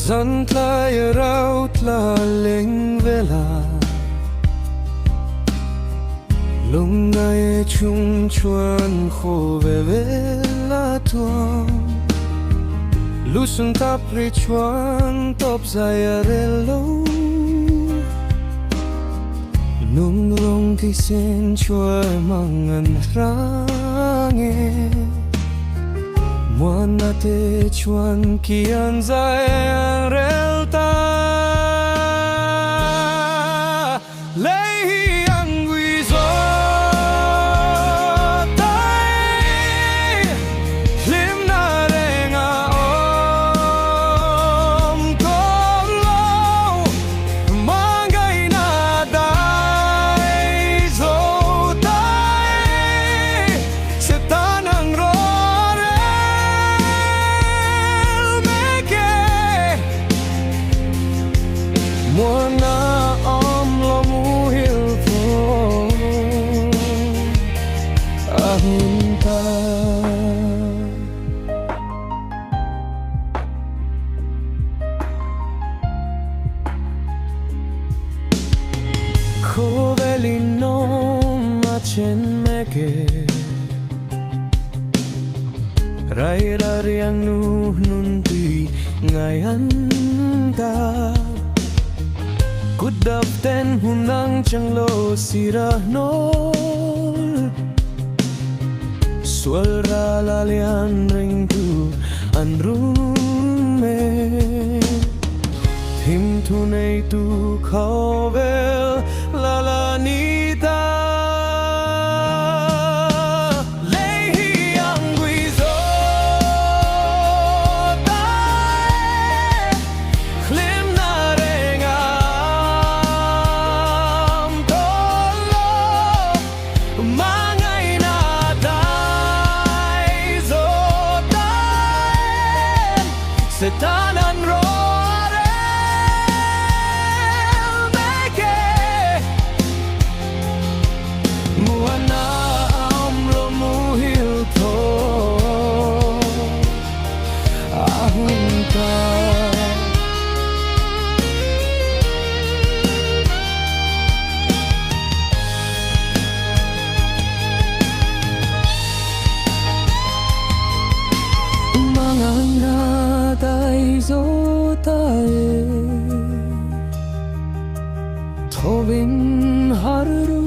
Dân thai rau tla leng vela lung ngay chung chuan khawvel la tawng lu sun tap ri chuan top zai relo nung rong thi sen chua hmangan range Mwana te chuan kian zai rel ta lei ang gui zo tai lim na renga om con lo Hmangaihna dai zo tai se ta nang ro Mwana om lo muhil po ahunta khawvelin machen meke rai ra riang nu nun tui ngaihna Kudap ten hunang chang lo sirah nol Sual ra la lian ring tu an rume Him tu nei tu khawvel la la nita Setanan rore meke Mwana am lo muhil to ahunta Hmangaihna dai zo tai thobin harru